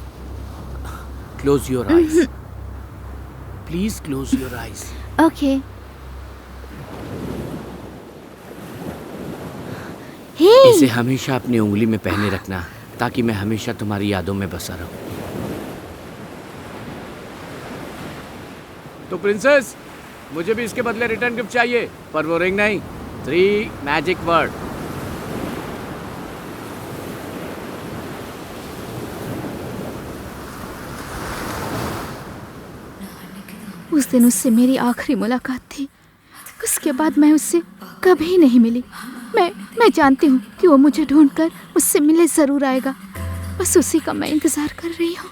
Close your eyes, please close your eyes. Okay. Hey, इसे हमेशा अपनी उंगली में पहने रखना ताकि मैं हमेशा तुम्हारी यादों में बसा रहूं। तो प्रिंसेस, मुझे भी इसके बदले रिटर्न गिफ्ट चाहिए, पर वो रिंग नहीं, 3 मैजिक वर्ड। उस दिन उससे मेरी आखिरी मुलाकात थी। उसके बाद मैं उससे कभी नहीं मिली। मैं जानती हूँ कि वो मुझे ढूंढकर मुझसे मिलने जरूर आएगा। बस उसी का मैं इंतजार कर रही हूँ।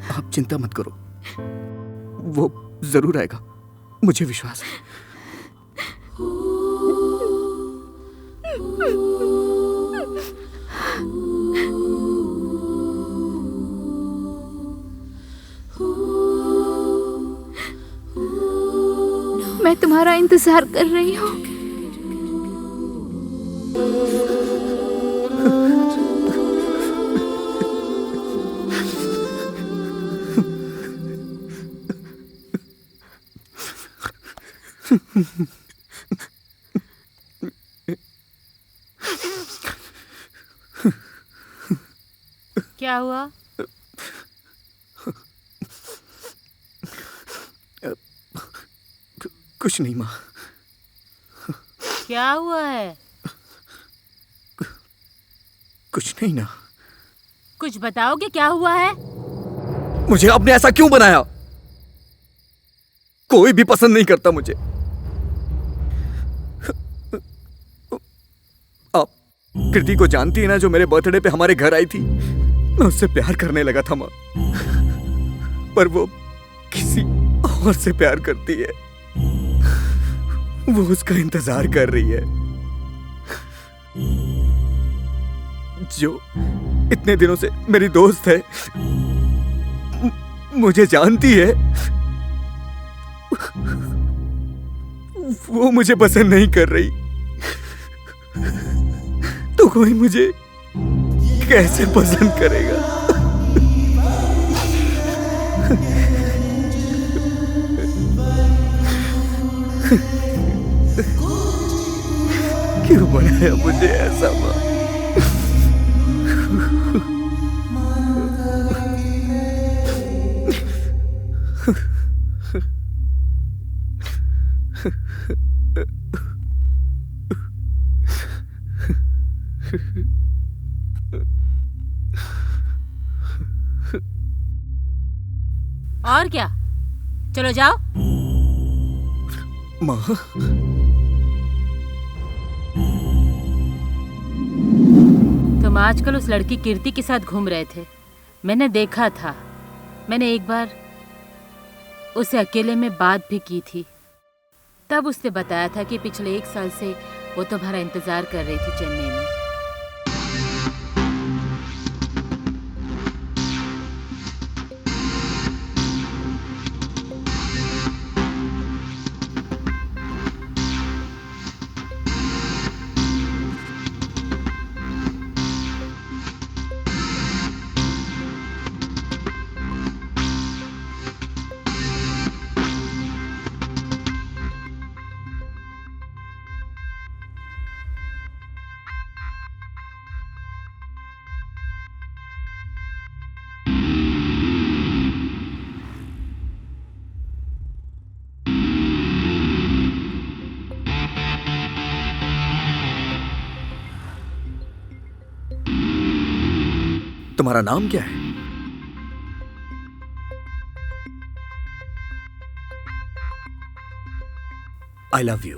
आप चिंता मत करो, वो जरूर आएगा, मुझे विश्वास है। मैं तुम्हारा इंतजार कर रही हूँ। क्या हुआ? कुछ नहीं माँ। क्या हुआ है? कुछ नहीं ना। कुछ बताओगे क्या हुआ है? मुझे आपने ऐसा क्यों बनाया? कोई भी पसंद नहीं करता मुझे। आप कृति को जानती है ना, जो मेरे बर्थडे पे हमारे घर आई थी। मैं उससे प्यार करने लगा था माँ, पर वो किसी और से प्यार करती है। वो उसका इंतजार कर रही है, जो इतने दिनों से मेरी दोस्त है, मुझे जानती है। वो मुझे पसंद नहीं कर रही, तो कोई मुझे कैसे पसंद करेगा? क्यों बनाया मुझे ऐसा माँ? और क्या, चलो जाओ। माँ, तुम आजकल उस लड़की कीर्ति के साथ घूम रहे थे, मैंने देखा था। मैंने एक बार उसे अकेले में बात भी की थी। तब उसने बताया था कि पिछले 1 साल से वो तुम्हारा इंतजार कर रही थी चेन्नई में। तुम्हारा नाम क्या है? आई love you.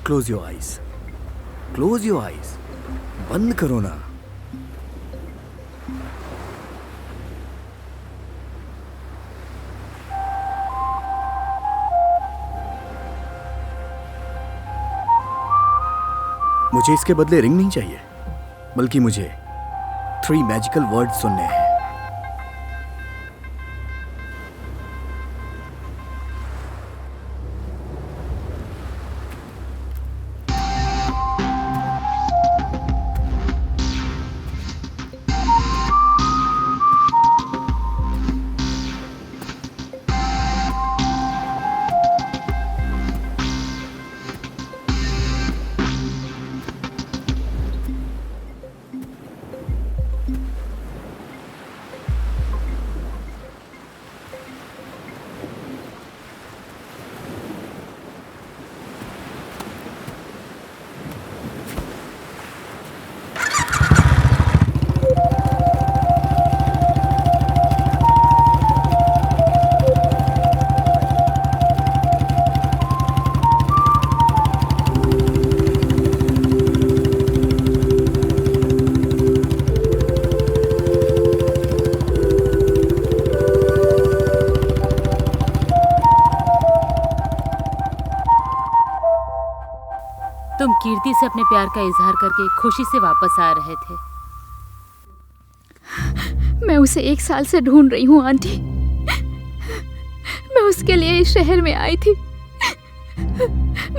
Close your eyes, close your eyes, बंद करो ना। मुझे इसके बदले रिंग नहीं चाहिए, बल्कि मुझे 3 मैजिकल वर्ड्स सुनने हैं। तुम कीर्ति से अपने प्यार का इजहार करके खुशी से वापस आ रहे थे। मैं उसे 1 साल से ढूंढ रही हूँ आंटी। मैं उसके लिए इस शहर में आई थी।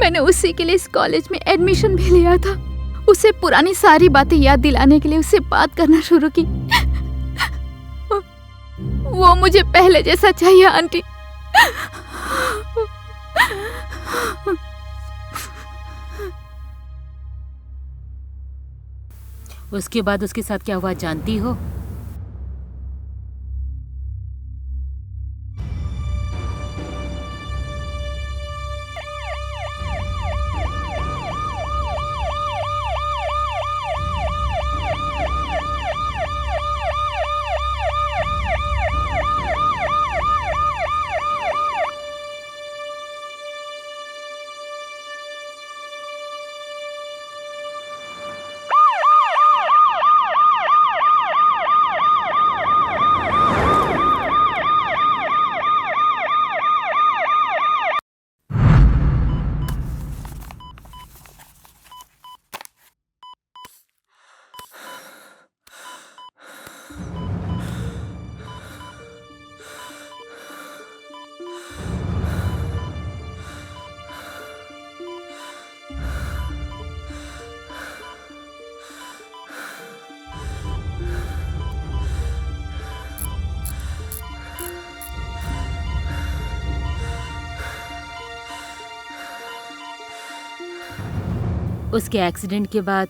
मैंने उसी के लिए इस कॉलेज में एडमिशन भी लिया था। उसे पुरानी सारी बातें याद दिलाने के लिए उससे बात करना शुरू की। वो मुझे पहले जैसा चाहिए आंटी। उसके बाद उसके साथ क्या हुआ जानती हो? उसके एक्सीडेंट के बाद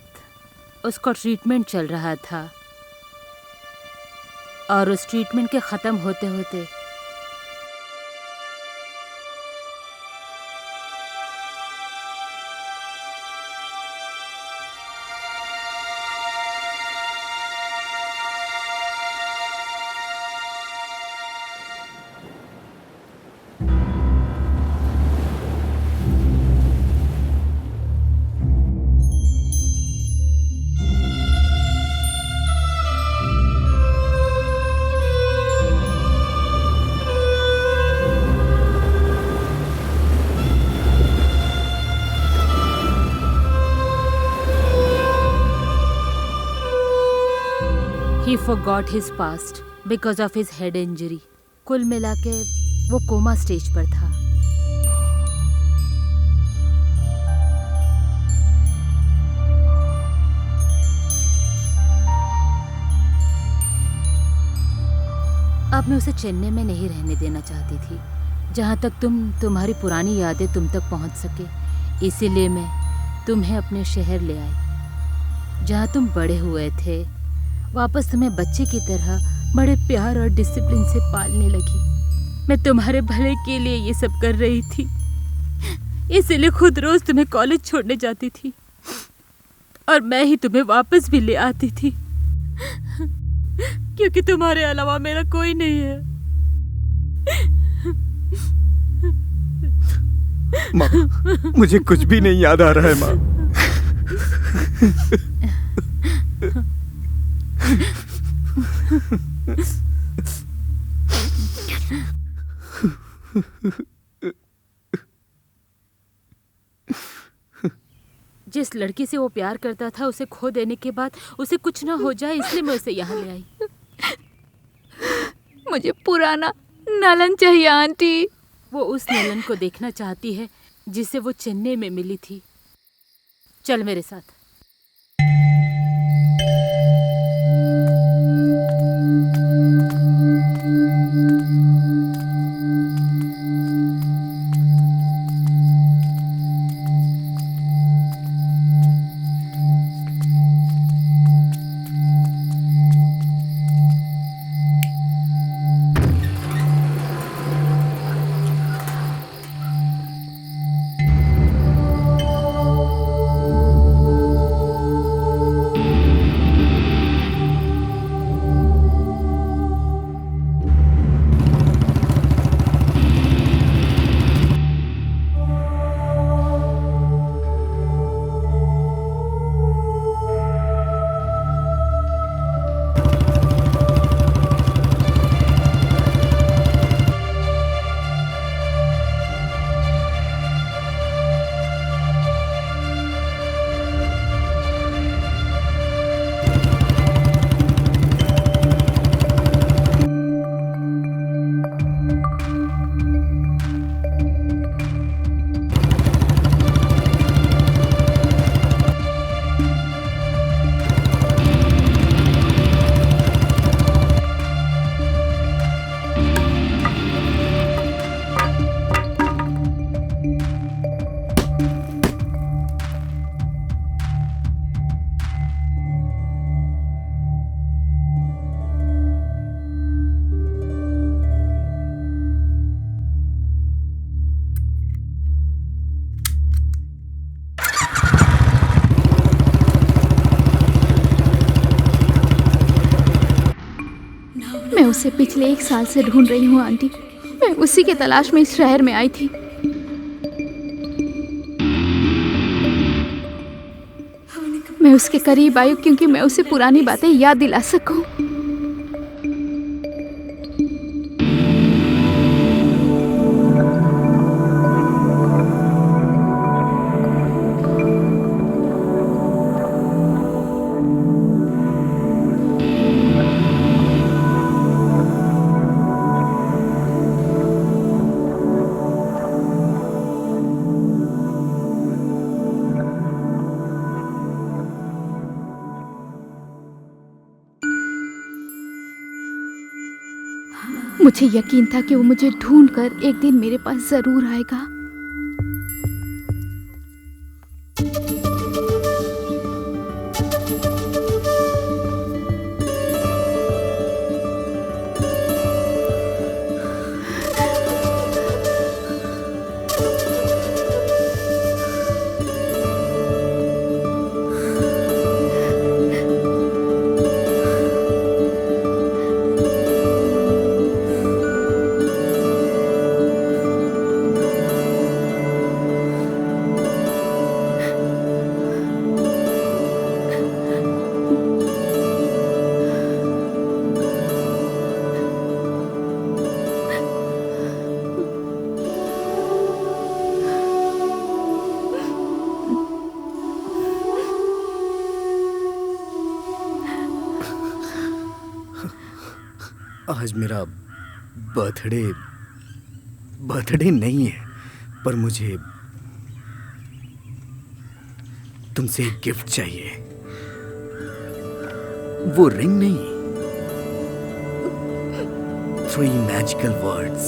उसका ट्रीटमेंट चल रहा था और उस ट्रीटमेंट के ख़त्म होते होते he forgot his past because of his head injury. कुल मिला के वो कोमा स्टेज पर था। अब मैं उसे चेन्नई में नहीं रहने देना चाहती थी, जहाँ तक तुम्हारी पुरानी यादें तुम तक पहुँच सके। इसीलिए मैं तुम्हें अपने शहर ले आई, जहाँ तुम बड़े हुए थे। वापस तुम्हें बच्चे की तरह बड़े प्यार और डिसिप्लिन से पालने लगी। मैं तुम्हारे भले के लिए ये सब कर रही थी, इसीलिए खुद रोज तुम्हें कॉलेज छोड़ने जाती थी और मैं ही तुम्हें वापस भी ले आती थी, क्योंकि तुम्हारे अलावा मेरा कोई नहीं है। माँ, मुझे कुछ भी नहीं याद आ रहा है माँ। जिस लड़की से वो प्यार करता था, उसे खो देने के बाद उसे कुछ ना हो जाए, इसलिए मैं उसे यहाँ ले आई। मुझे पुराना नलन चाहिए आंटी। वो उस नलन को देखना चाहती है जिसे वो चेन्नई में मिली थी। चल मेरे साथ। मैं उसे पिछले 1 साल से ढूंढ रही हूँ आंटी। मैं उसी के तलाश में इस शहर में आई थी। मैं उसके करीब आई क्योंकि मैं उसे पुरानी बातें याद दिला सकूं। मुझे यकीन था कि वो मुझे ढूंढकर एक दिन मेरे पास जरूर आएगा। आज मेरा बर्थडे नहीं है, पर मुझे तुमसे एक गिफ्ट चाहिए। वो रिंग नहीं, 3 मैजिकल वर्ड्स।